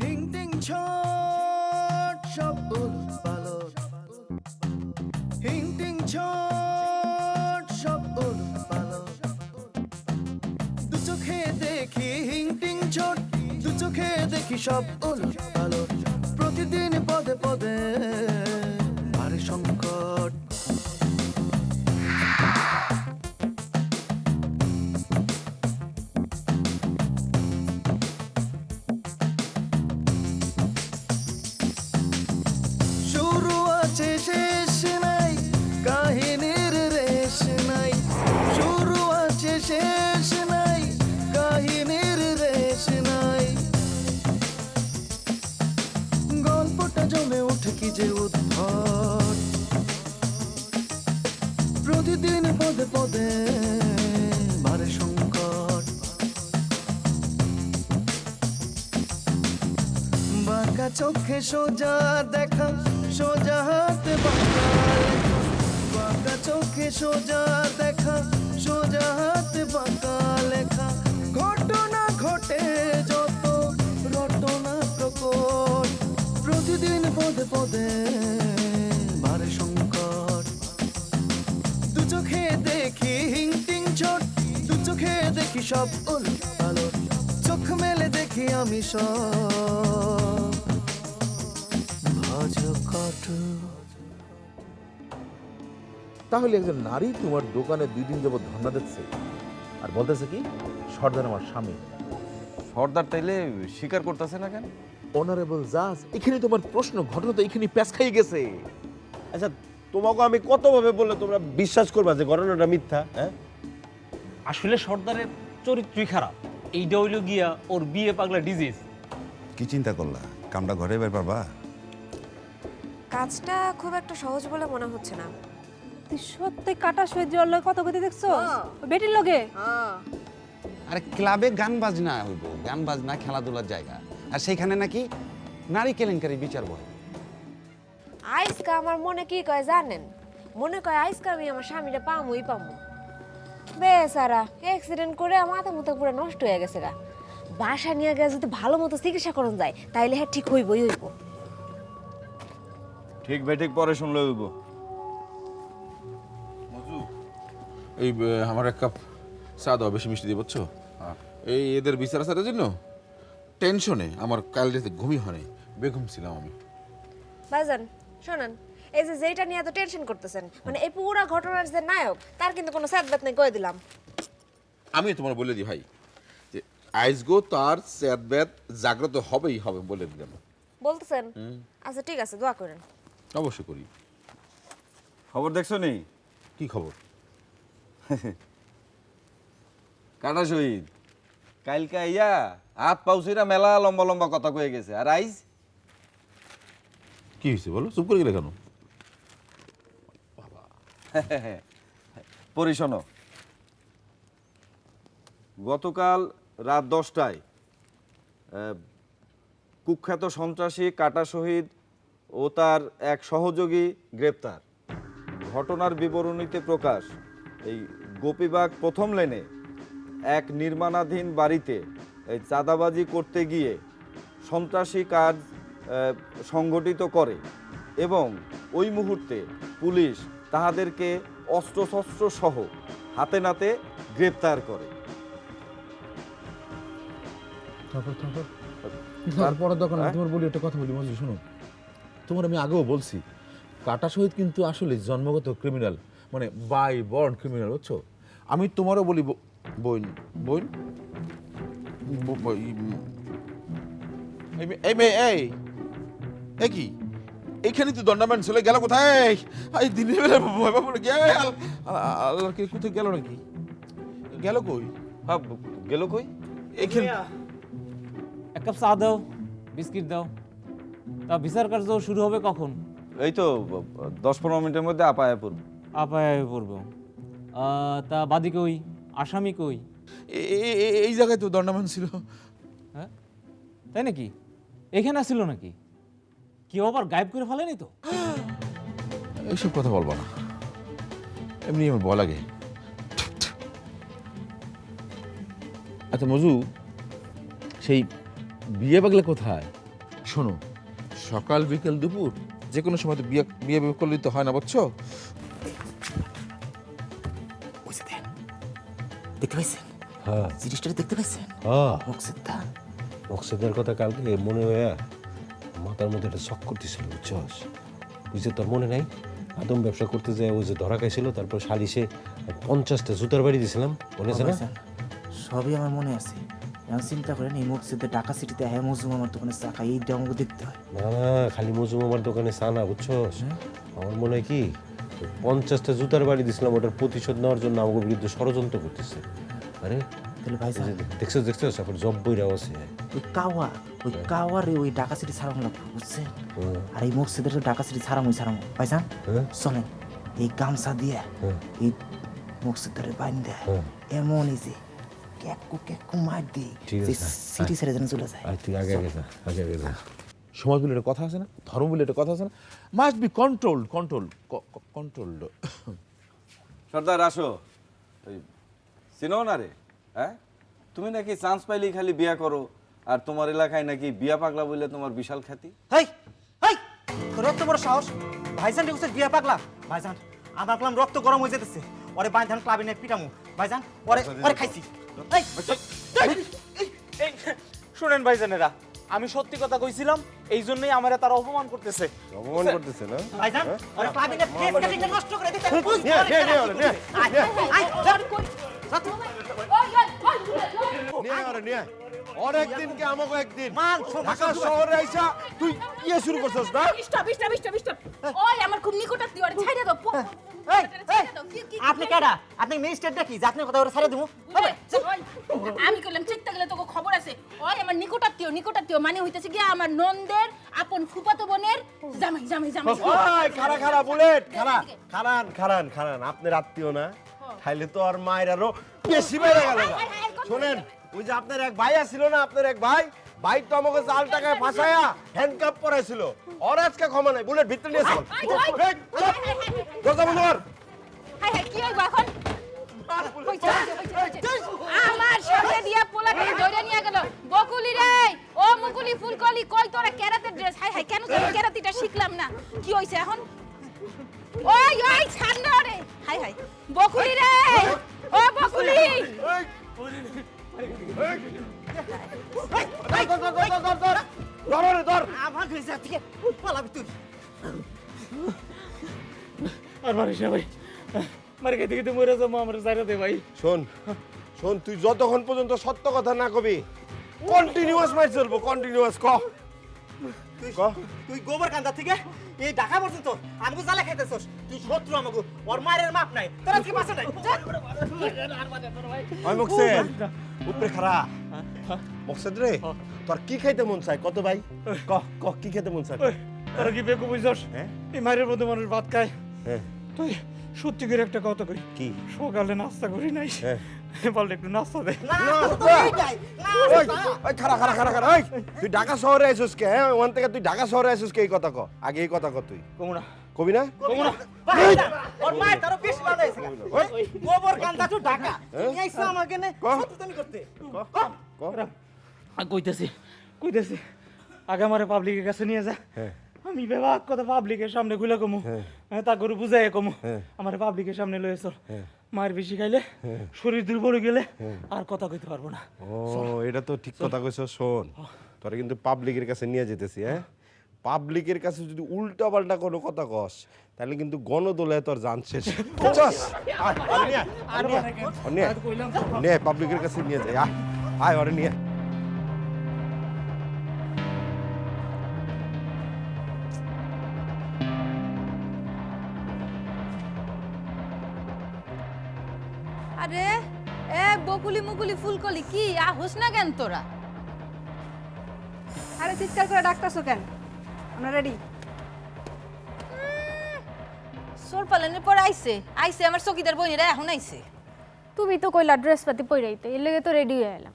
হিং টিং ছট সব উলট পালট, হিং টিং ছট সব উলট পালট। দু চোখে দেখি হিং টিং ছট, দু চোখে দেখি সব উলট পালট। প্রতিদিন পদে পদে বাড়ে সংকট। শুরু আছে শেষ নাই, কাহিনীর রেশ নাই। শুরু আছে শেষ নাই, কাহিনীর রেশ নাই। গল্পটা জমে ওঠে কি যে উদ্ভট। প্রতিদিন পদে পদে বাড়ে সংকট। বাঁকা চোখে সোজা দেখা, সোজা হাতে বাঁকা লেখা। বাঁকা চোখে সোজা দেখা, সোজা হাতে বাঁকা লেখা। ঘটনা ঘটে যত রটনা প্রকট। প্রতিদিন পদে পদে বাড়ে সংকট। দু চোখে দেখি হিং টিং ছট, দু চোখে দেখি সব উলট পালট। চোখ মেলে দেখি আমি সব ভজকট। তাহলে একজন নারী তোমার দোকানে 2 দিন যাবত ধর্ণা দিচ্ছে আর বলতেছে কি সর্দার আমার স্বামী। সর্দার তাইলে স্বীকার করতেছে না কেন? অনারেবল জাজ, এখানে তোমার প্রশ্ন, ঘটনা তো এখানে প্যাঁচ খাই গেছে। আচ্ছা, তোমাকে আমি কতভাবে বললে তোমরা বিশ্বাস করবা যে ঘটনাটা মিথ্যা? হ্যাঁ, আসলে সর্দারের চরিত্রই খারাপ। এইটা হইল গিয়া ওর বিয়ে পাগলা ডিজিজ। কি চিন্তা করলা? কামটা ঘরে বের পারবা? কাজটা খুব একটা সহজ বলে মনে হচ্ছে না। তুই সত্যি কাটা সহ্য লয় কত কত দেখছো বেটির লগে? আরে ক্লাবে গান বাজনা হইব, গান বাজনা খেলাধুলার জায়গা, আর সেইখানে নাকি নারী কেলেঙ্কারি বিচার বয়। আইসকা আমার মনে কি কয় জানেন? মনে কয় আইসকা আমি আমার স্বামীরে পামুই পামু। বেচারা অ্যাক্সিডেন্ট করে মাথা মুথা পুরো নষ্ট হয়ে গেছে গা। বাসা নিয়ে গেলে যদি ভালো মতো চিকিৎসা করন যায় তাইলে হ্যাঁ ঠিক হইবই হইব। ঠিক বেঠিক পরে শুনলে হইব। এই আমার 1 কাপ চা দাও, বেশি মিষ্টি দিয়ে বুঝছো? এই এদের বিচার আচারের জন্য টেনশনে আমার কাল রাতে ঘুমই হয়নি, বেঘুম ছিলাম আমি। বাজান শোনেন, এই যে যেটা নিয়ে এত টেনশন করতেছেন, মানে এই পুরো ঘটনার যে নায়ক তার কিন্তু কোনো সাদবাত নেই, কয়ে দিলাম। আমি তোমার বলে দিই ভাই যে আইজগো তার স্যাদব্যাত জাগ্রত হবেই হবে, বলে দিলাম। বলতেছেন? আচ্ছা ঠিক আছে, দোয়া করেন। অবশ্যই করি। খবর দেখছো নি? কি খবর? কাটা শহীদ কালকে আইয়া হাত পাউছিরা মেলা লম্বা লম্বা কথা কয়ে গেছে। আর আইজ কি হয়েছে বলো, চুপ করে গেলে কেন? পরিশোন, গতকাল রাত 10টায় কুখ্যাত সন্ত্রাসী কাটা শহীদ ও তার এক সহযোগী গ্রেপ্তার। ঘটনার বিবরণীতে প্রকাশ, এই গোপীবাগ প্রথম লেনে এক নির্মাণাধীন বাড়িতে এই চাঁদাবাজি করতে গিয়ে সন্ত্রাসী কাজ সংগঠিত করে এবং ওই মুহূর্তে পুলিশ তাহাদেরকে অস্ত্রশস্ত্র সহ হাতে নাতে গ্রেপ্তার করে। তারপরে তখন তোমার বলি একটা কথা বলি মজু, শোনো, তোমার আমি আগেও বলছি কাটা শহীদ কিন্তু আসলে জন্মগত ক্রিমিনাল, মানে বাই বর্ন ক্রিমিনাল, বুঝছো? আমি তোমারও বলি বোন বোন এই মেয়ে, এই কি এইখানে তো দণ্ডামেন্ট চলে গেল কোথায়? এই দিনের বেলা ভয় পাবো গেল, আল্লাহর কে কোথায় গেল নাকি? গেল কই? হ্যাঁ, গেল কই? এইখানে 1 কাপ চা দাও, বিস্কিট দাও। তা বিচার কার্য শুরু হবে কখন? এই তো 10-15 মিনিটের মধ্যে আপায় পড়ব। আপায় পড়বো। তা বাদী কই, আসামি কই? এই জায়গায় তো দণ্ডামেন্ট ছিল। হ্যাঁ তাই নাকি? এখানে আসছিল নাকি? কেউ আবার গায়েব করে ফেলেনি তো? এইসব কথা বলবো না, এমনি আমার ভয় লাগে। আচ্ছা মজু, সেই বিয়ে পাগলা কোথায়? শোনো, সকাল বিকেল দুপুর যে কোনো সময় তো বিয়ে বিয়ে বিয়ে করলেই তো হয় না, বুঝছো? দেখতে পাইছেন? হ্যাঁ জিনিসটা দেখতে পাইছেন? হ্যাঁ মকসেদটা মকসেদের কথা কালকে মনে হয়ে মাথার মধ্যে একটা শখ করতেছিল, বুঝছস? বুঝছে তোর মনে নাই? আদম ব্যবসা করতে যায় ওই যে ধরা খাইছিল, তারপর সালিশে 50টা জুতার বাড়ি দিয়েছিলাম, মনে আছে না? সবই আমার মনে আছে। এখন চিন্তা করেন এই মকসেদের ঢাকা সিটিতে হ্যাঁ মজুম আমার দোকানে চা খাই, এইটা আমাকে দেখতে হয়। না না, খালি মজুম আমার দোকানে চা না, বুঝছস? আমার মনে হয় কি 50টা জুতার বাড়ি দিয়েছিলাম, ওটার প্রতিশোধ নেওয়ার জন্য আমাকে বিরুদ্ধে ষড়যন্ত্র করতেছে। আরে তাহলে ভাই দেখছো দেখছো তারপর জব বইরাও আছে। ওই কাওয়ারে ওই ঢাকা সিটি ছাড়ানো লাগবে, বুঝছেন? আর এই মকসেদের তো ঢাকা সিটি ছাড়ামো ভাইজান। চলেন এই গামছা দিয়ে এই মকসেদের বাইন্ধে এমন এই যে কেকু মার দিই ঠিক যে আছে, সিটি ছেড়ে যেন চলে যায়। তুই আগে আগে যা, আগে আগে যা। সমাজ বলে একটা কথা আছে না, ধর্ম বলে একটা কথা আছে না, মাস্ট বি কন্ট্রোলড। সর্দার আসো। ওই চিনো না রে? হ্যাঁ, তুমি নাকি চান্স পাইলেই খালি বিয়া করো, আর তোমার এলাকায় নাকি বিয়া পাগলা বলে তোমার বিশাল খ্যাতি। হেই হেই তোর এত বড় সাহস! ভাইজান রেখেছে বিয়া পাগলা। ভাইজান আমার কলাম রক্ত গরম হয়ে যেতেছে, ওরে বাইধান ক্লাবে নিয়ে পিটামু। ভাইজান ওরে খাইছি। শুনেন ভাইজানেরা, আমি সত্যি কথা কইছিলাম, এই জন্যই আমারে তারা অপমান করতেছে। অপমান করতেছে না? ভাইজান ওরে ক্লাবে নিয়ে ফেস কাটিংটা নষ্ট করে দিতে। অনেকদিনকে আমাকে একদিন মান ঢাকা শহরে আইসা তুই ইয়ে শুরু করছস না? ওই আমার খুব নিকটাত্মীয়, ওরে ছাইড়া দাও। আপনি কেডা? আপনি ম্যাজিস্ট্রেট নাকি যে আপনার কথা ওরে ছেড়ে দেবো? আমি কইলাম চিত্তা গেলে তোকে খবর আছে। ওই আমার নিকটাত্মীয় মানে হইতেছে কি আমার নন্দের আপন ফুফাতো বোনের জামাই। ওই খারা বুলেট খারান আপনার আত্মীয় না? খাইলে তো আর মায়ের আরো বেশি বেড়ে গেল না। শোনেন, ওই যে আপনার এক ভাই আছিল না, আপনার এক ভাই তো আমাকে জাল টাকায় ফাঁসায়া হ্যান্ডকাপ পরাইছিল, ওর আজকে ক্ষমা নাই। বুলেট ভিতরে নিয়ে চল, দরজা বন্ধ কর। কি হইব এখন? আমার সাথে দিয়া পোলাকে ধরে নিয়ে গেল। বকুলি রে, ও মুকুলি ফুলকলি, কই তোরা কেরাতের ড্রেস? হাই কেন তোরা কেরাতিটা শিখলাম না? কি হইছে এখন? ওই ছাড়না রে। হাই বকুলি রে, ও বকুলি। আমার হয়ে যা থেকে পালাবি তুই। আর মারিস না ভাই, মারি খেতে খেতে মরে যাবো, আমার জায়গা দে ভাই। শোন তুই যতক্ষণ পর্যন্ত সত্য কথা না কবি কন্টিনিউয়াস মার চলবো, কন্টিনিউয়াস ক। তুই গোবর কান্দা থেকে এই ঢাকা পর্যন্ত আমাকে জ্বালা খাইতেছস। তুই শত্রু আমাকে, ওর মায়ের মাপ নাই, তোর আজকে বাসা নাই। ওই মকসেদ উপরে খারা। মকসেদ রে, তোর কি খাইতে মন চায় কত ভাই? ক কি খেতে মন চায়? তোরা কি বেকু বুঝছস? এই মায়ের মধ্যে মানুষ ভাত খায়। হ্যাঁ তুই সত্যি করে একটা কথা কই, কি? সকালে নাস্তা করি নাই, বললে একটু নাস্তা দে। ওই খারা ওই তুই ঢাকা শহরে আইছিস কে? হ্যাঁ, ওখান থেকে তুই ঢাকা শহরে আইছিস কে? এই কথা ক, আগে এই কথা ক। তুই কমুনা কবি না? ওর মায়ের তারও বেশি বানাইছে। গোবর কান্দা তুই ঢাকা, তুমি আইছো আমাকে নে সত্যি করতে। কইতেছি আগে আমারে পাবলিকের কাছে নিয়ে যা। আমি বেবাক কথা পাবলিকের সামনে খুলে কমু, তা করে বুঝাই কমু। আমারে পাবলিকের সামনে লয়ে চল। মায়ের বেশি খাইলে শরীর দুর্বল গেলে আর কথা কইতে পারবো না। ও এটা তো ঠিক কথা কইছ। শোন, তোরা কিন্তু পাবলিকের কাছে নিয়ে যেতেছি। হ্যাঁ, পাবলিকের কাছে যদি উল্টা পাল্টা কোনো কথা কস তাহলে কিন্তু গণদোলায় তোর জান শেষ। বুঝছস? নিয়ে পাবলিকের কাছে নিয়ে যাই। আয় ওরে নিয়ে। আরে এ বকুলি মুকুলি ফুলকলি, কি আহস না কেন তোরা? আরে চিৎকার করে ডাকতেছো কেন? আমরা রেডি। সোর পালনের পর আইছে আমার চকিদার বইনেরা এখন আইছে। তুমি তো কইলা ড্রেস পাতি পইরাইতে, এর লাগি তো রেডি হয়ে এলাম।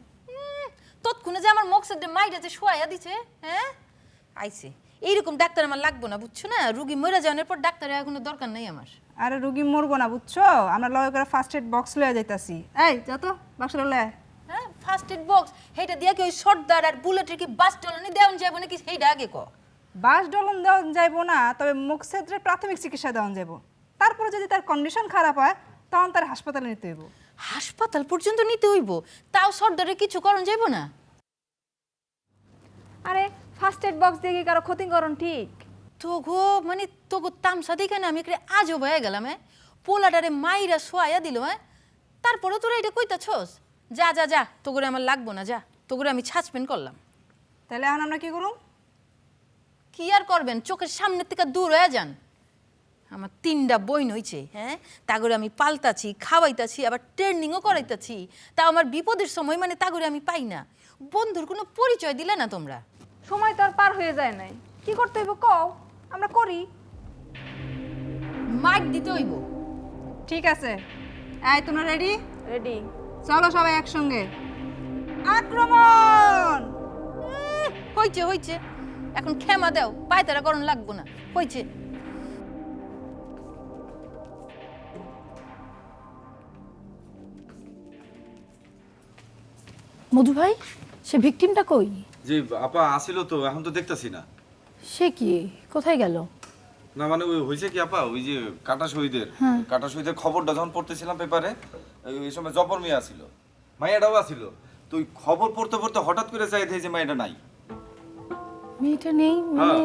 তৎক্ষণে যে আমার মকসদে মাইরা যে শোয়া দিছে, হ্যাঁ আইছে। এইরকম ডাক্তার আমার লাগবো না, বুঝছো না? রুগী মরে যাওয়ার পর ডাক্তারের কোনো দরকার নাই আমার। আরে রুগী মরবো না, বুঝছো? আমরা লয় করে ফার্স্ট এড বক্স লয়ে যাইতাছি। এই যা তো বাক্সটা লয়ে। হ্যাঁ ফার্স্ট এড বক্স হেটা দিয়া কি ওই সর্দার আর বুলেটের কি বাস টলানি দেওয়া যাবে নাকি সেইটা আগে ক বাস ডলন দেওয়া যাইব না, তবে মুখছেদ্রের প্রাথমিক চিকিৎসা দেওয়া যাব। তারপরে যদি তার কন্ডিশন খারাপ হয় তখন তার হাসপাতালে নিতে হইব। হাসপাতাল পর্যন্ত নিতে হইব? তাও সর্দারে কিছু করণ যাইব না? আরে ফার্স্ট এড বক্স দিয়ে কি কারো ক্ষতিকরণ ঠিক? তোগো মানে তোগো তামসা দেখে না আমি একটু আজও হয়ে গেলাম। পোলাটারে মাইরা শোয়া দিল। তারপরে তোরা এটা কইতাছস? যা যা যা, তোগরে আমার লাগবো না, যা তোগরে আমি সাসপেন্ড করলাম। তাহলে এখন আমরা কি করুম? কি আর করবেন, চোখের সামনের থেকে দূর হয়ে যান। আমার 3টা বইন হইছে, হ্যাঁ, তাগরে আমি পাল্টাছি, খাওয়াইতাছি, আবার ট্রেনিংও করাইতাছি। তা আমার বিপদের সময় মানে তাগরে আমি পাই না। বন্ধুর কোনো পরিচয় দিলে না তোমরা। সময় তো আর পার হয়ে যায় নাই, কি করতে হইব কও, আমরা করি। মাইক দিতে হইব। ঠিক আছে, এই তোমরা রেডি? রেডি। চলো সবাই একসঙ্গে, আক্রমণ! হইছে হইছে, এখন ক্ষমা দাও, পায়তারা করণ লাগবো না, হইছে। মধু ভাই, সে ভিকটিমটা কই? জি আপা আসিল তো, এখন তো দেখতাছি না। সে কি কোথায় গেল? না মানে ওই হয়েছে কি আপা, ওই যে কাটা শহীদের খবরটা যখন পড়তেছিলাম পেপারে, ওই সময় জবর মিয়া আসিল, মাইয়াটাও আসিল। তো ওই খবর পড়তে পড়তে হঠাৎ করে যাই দেখি যে মাইয়াটা নাই। মেয়েটা নেই মানে?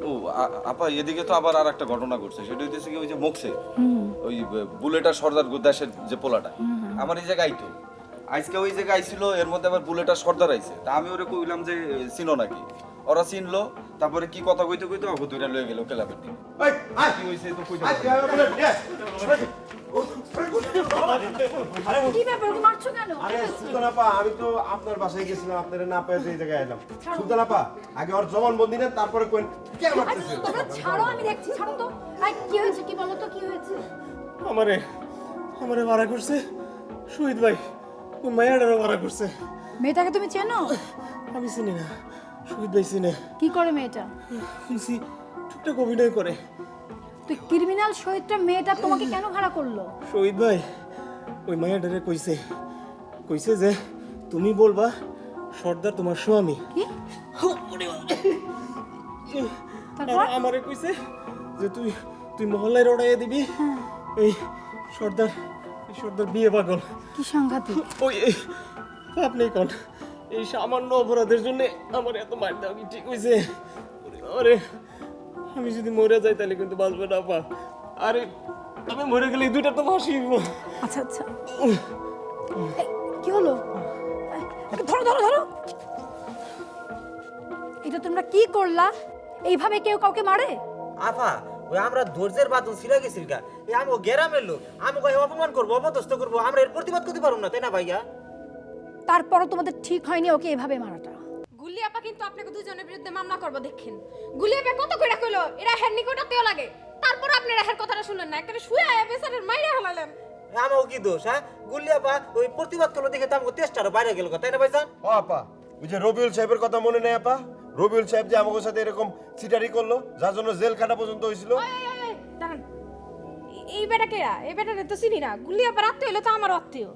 ও আপা এদিকে তো আবার আর একটা ঘটনা ঘটছে, সেটা হইতেছে কি ওই যে মোকসে ওই বুলেটার সর্দার গুদাসের যে পোলাটা আমার এই জায়গায় আইতো, আজকে ওই জায়গায় আইছিল, এর মধ্যে আবার বুলেটার সর্দার আইছে। তা আমি ওরে কইলাম যে চিনো নাকি, ওরা চিনলো, তারপরে কি কথা কইতে কইতে অগো দুইটা লয়ে গেল ক্লাবের দিকে। কি হইছে তো কইতে কি ব্যাপার, ওকে মারছো কেন? আরে সুলতান আপা, আমি তো আপনার বাসায় গেছিলাম, আপনারা না পেয়ে এই জায়গায় এলাম। সুলতান আপা, আগে ওর জবানবন্দি নেন, তারপরে কোন কে মারতেছে? তোমরা ছাড়ো, আমি দেখছি, ছাড়ো তো। আই কি হয়েছে, কি বলো তো, কি হয়েছে? আমারে মারা করছে শহীদ ভাই, ওই মায়াটারও মারা করছে। মেয়েটাকে তুমি চেনো? আমি চিনি না, শহীদ ভাই চিনে। কি করে মেয়েটা? শুনছি টুকটাক অভিনয় করে। তুই ক্রিমিনাল শহীদটা মেয়েটা তোমাকে কেন ভাড়া করলো? শহীদ ভাই ওই মায়াটারে কইছে যে তুমি বলবা সর্দার তোমার স্বামী। কি? আর আমারে কইছে যে তুই মহল্লায় রড়াইয়া দিবি। এই সর্দার বিয়ে পাগল। কি সাংঘাতিক! ওই আপনি কোন এই সামান্য অপরাধের জন্য আমার এত মার দাও কি ঠিক হইছে? আরে আমি যদি মরে যাই তাহলে কিন্তু বাঁচবে না আপা। আরে আমি মরে গেলে এই দুইটা তো ফাঁসি দিব। আচ্ছা আচ্ছা, এই, কি হলো? একে ধরো ধরো ধরো। এটা তোমরা কি করলা? এইভাবে কেউ কাউকে মারে? আফা, ওই আমরা ধৈর্যের বাদন ছিড়া গেছিল গা, এই আমো গেরামের লোক আমাকে অপমান করবো, অপদস্থ করবো, আমরা এর প্রতিবাদ করতে পারবো না, তাই না ভাইয়া? তারপরও তোমাদের ঠিক হয়নি ওকে এভাবে মারাটা। গুলি আপা কিন্তু আপনাকে দুজনের বিরুদ্ধে মামলা করব, দেখেন। গুলি আপা কত কইরা কইলো এরা হের নিকটাতেও লাগে, তারপর আপনারা হের কথাটা শুনলেন না, একটা শুয়ে আয়া বেচারের মাইরা হলালেন। আমাও কি দোষ? হ্যাঁ, গুলিয়া পা ওই প্রতিবাদ করলো দেখে তো আমাকে তেষ্টারও বাইরে গেল, তাই না ভাইজান? ও আপা, ওই যে রবিউল সাহেবের কথা মনে নেই আপা? রবিউল সাহেব যে আমাদের সাথে এরকম চিটারি করলো, যার জন্য জেল কাটা পর্যন্ত হয়েছিল। দাঁড়ান, এই বেটা কেরা? এই বেটারে তো চিনি না। গুলি আপা রাত্রে হইলো তো আমার আত্মীয়।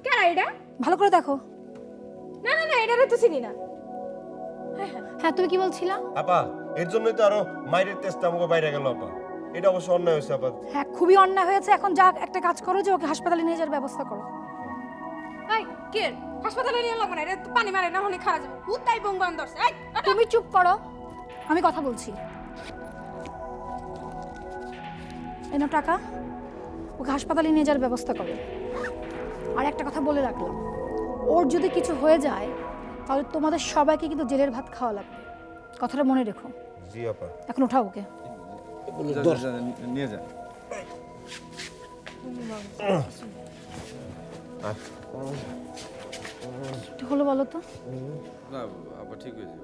কেরা এটা? ভালো করে দেখো। না না না, এটারে তো চিনি না। হ্যাঁ, তুমি কি বলছিলা? আপা, এর জন্যই তো আরো মাইরের তেজটা আমাকে বাইরে গেল আপা। এটা অবশ্য অন্যায় হয়েছে আপা। হ্যাঁ, খুবই অন্যায় হয়েছে। এখন যা একটা কাজ করো, যে ওকে হাসপাতালে নিয়ে যাওয়ার ব্যবস্থা করো। এই কে হাসপাতালে নিয়ে লাগবে না, এটা তো পানি মারে না হলে খারাপ যাবে। উতাই বংবান ধরছে। এই তুমি চুপ করো, আমি কথা বলছি। এনো টাকা, ওকে হাসপাতালে নিয়ে যাওয়ার ব্যবস্থা করো। আর একটা কথা বলে রাখলাম, ওর যদি কিছু হয়ে যায় তাহলে তোমাদের সবাইকে কিন্তু জেলের ভাত খাওয়া লাগবে, কথাটা মনে রেখো। জি আপা। এখন ওঠাও ওকে। নিয়ে যান। কি হলো বলো তো? না আপা ঠিক হয়েছে।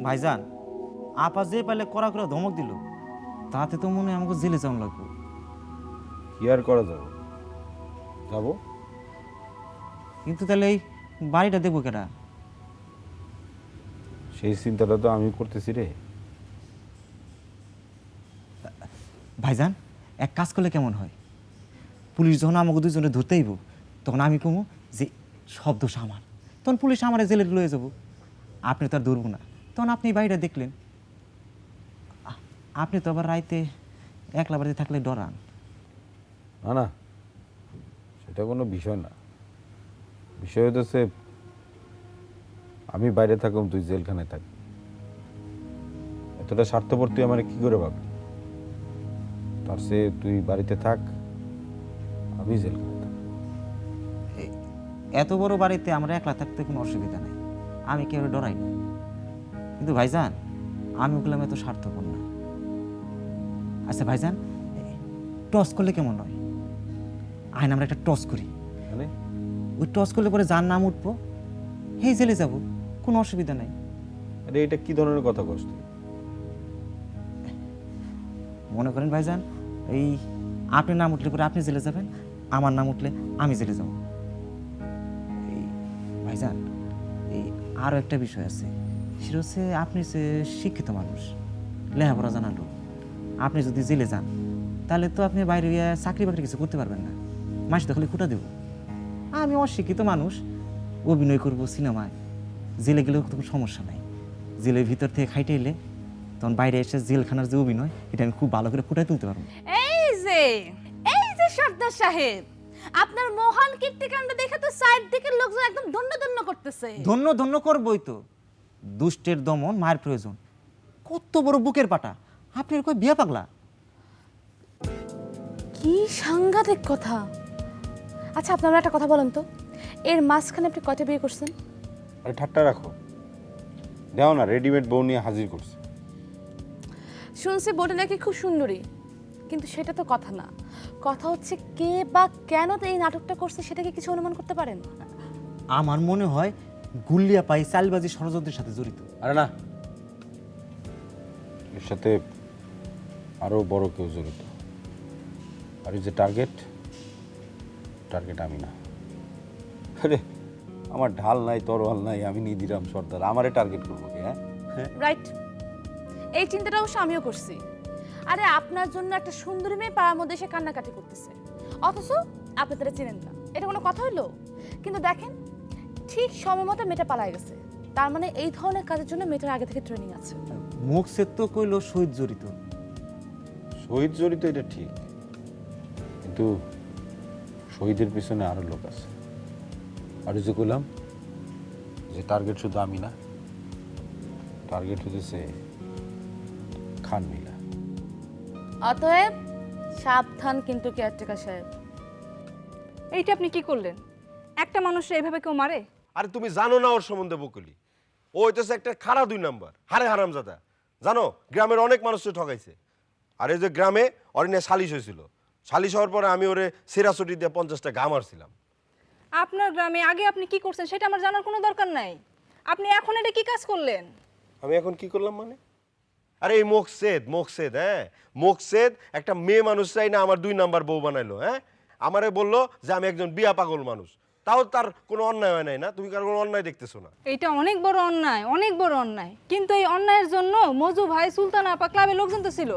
ভাইজান আপা যে পাইলে কড়া করে ধমক দিল তাতে তো মনে হয় আমাকে জেলে যাওয়া লাগবে। কি আর করা যাবে, যাবো। কিন্তু তাহলে এই বাড়িটা দেখবো কেটা? সেই চিন্তাটা তো আমি করতেছি রে। ভাইজান এক কাজ করলে কেমন হয়, পুলিশ যখন আমাকে দুজনে ধরতে আইব তখন আমি কমু যে সব দোষ আমার, তখন পুলিশ আমার জেলে লয়ে যাব, আপনি তো আর ধরবো না, তখন আপনি বাড়িটা দেখলেন। আপনি তো আবার রাইতে একলা বাড়িতে থাকলে ডরান। না না, সেটা কোনো বিষয় না। বিষয় হচ্ছে আমি বাইরে থাকুম, তুই জেলখানায় থাক। এতটা স্বার্থপর তুই আমার কি করে ভাবলি? তার সে তুই বাড়িতে থাক, আমি জেলখানায় থাক। এত বড় বাড়িতে আমরা একলা থাকতে কোনো অসুবিধা নেই, আমি কেউ ডরাই না। কিন্তু ভাইজান আমি ওগুলো এত স্বার্থপর না। আচ্ছা ভাইজান, টস করলে কেমন হয়? আইন আমরা একটা টস করি, মানে ওই টস করলে পরে যার নাম উঠবো এই জেলে যাব, কোনো অসুবিধা নাই। আরে এটা কি ধরনের কথা কস তুই? মনে করেন ভাইজান, এই আপনার নাম উঠলে পরে আপনি জেলে যাবেন, আমার নাম উঠলে আমি জেলে যাব। এই ভাইজান, এই আরও একটা বিষয় আছে, সেটা হচ্ছে আপনি যে শিক্ষিত মানুষ, লেখাপড়া জানালো, আপনি যদি জেলে যান তাহলে তো আপনি বাইরে গিয়ে চাকরি বাকরি কিছু করতে পারবেন না, মাস তো খালি খুঁটা দেব। আমি অশিক্ষিত মানুষ, অভিনয় করব সিনেমায়, জেলে গেলেও কোনো সমস্যা নাই। জেলের ভিতর থেকে খাইটে এলে তখন বাইরে এসে জেলখানার যে অভিনয়, এটা আমি খুব ভালো করে ফুটাই তুলতে পারবো। এই যে সর্দার সাহেব, আপনার মহান কীর্তিকাণ্ড দেখে তো সাইড দিকের লোকজন একদম ধন্য ধন্য করতেছে। ধন্য ধন্য করবই তো, দুষ্টের দমন মায়ের প্রয়োজন। কত বড় বুকের পাটা, আপনার কই বিয়া পাগলা? কি সাংঘাতিক কথা। আচ্ছা আপনারা একটা কথা বলেন তো, এর মাঝখানে আপনি কয়টা বিয়ে করছেন? আরে ঠাট্টা রাখো, দেও না, রেডিমেড বউ নিয়ে হাজির করছে। শুনছি বউটা নাকি খুব সুন্দরী, কিন্তু সেটা তো কথা না, কথা হচ্ছে কে বা কেন তো এই নাটকটা করছে সেটাকে কিছু অনুমান করতে পারেন? আমার মনে হয় গুল্লিয়া পাই চালবাজি ষড়যন্ত্রের সাথে জড়িত। আরে না, এর সাথে আরো বড় কেউ জড়িত। আর এই যে টার্গেট আমি না। আরে আমার ঢাল নাই, তরোয়াল নাই, আমি নিধিরাম সর্দার, আমারে টার্গেট করবো কি? হ্যাঁ, রাইট, এই চিন্তাটা অবশ্য আমিও করছি। আরে আপনার জন্য একটা সুন্দরী মেয়ে পাড়ার মধ্যে এসে কান্নাকাটি করতেছে, অথচ আপনি তারা চেনেন না, এটা কোনো কথা হইলো? কিন্তু দেখেন ঠিক সময় মতো মেয়েটা পালায় গেছে, তার মানে এই ধরনের কাজের জন্য মেয়েটার আগে থেকে ট্রেনিং আছে। মুখ সে তো কইলো শহীদ জড়িত। শহীদ জড়িত এটা ঠিক, কিন্তু শহীদের পিছনে আরো লোক আছে। আর যে কইলাম যে টার্গেট শুধু আমি না, টার্গেট হতেছে খান মিলা। অতএব সাবধান কিন্তু কেয়ারটেকার সাহেব। এইটা আপনি কি করলেন? একটা মানুষের এইভাবে কেউ মারে? আরে তুমি জানো না ওর সম্বন্ধে বকুলি, ও হইতেছে একটা খারা 2 নাম্বার হারে হারামজাদা। জানো গ্রামের অনেক মানুষকে ঠকাইছে। আর এই যে গ্রামে ওর নিয়ে সালিশ হয়েছিল, সালিশ হওয়ার পরে আমি ওরে সেরাসুটি দিয়ে 50টা গা মারছিলাম। আপনার গ্রামে আগে আপনি কি করছেন সেটা আমার জানার কোনো দরকার নাই, আপনি এখন এটা কি কাজ করলেন? আমি এখন কি করলাম মানে? আরে এই মোকসেদ হ্যাঁ, মোকসেদ একটা মেয়ে মানুষ চাই না আমার 2 নাম্বার বউ বানাইলো। হ্যাঁ, আমারে বললো যে আমি একজন বিয়া পাগল মানুষ, তাও তার কোনো অন্যায় হয় নাই না? তুমি কার কোনো অন্যায় দেখতেছো না? এটা অনেক বড় অন্যায়, অনেক বড় অন্যায়। কিন্তু এই অন্যায়ের জন্য মজু ভাই, সুলতান আপা, ক্লাবের লোকজন তো ছিল।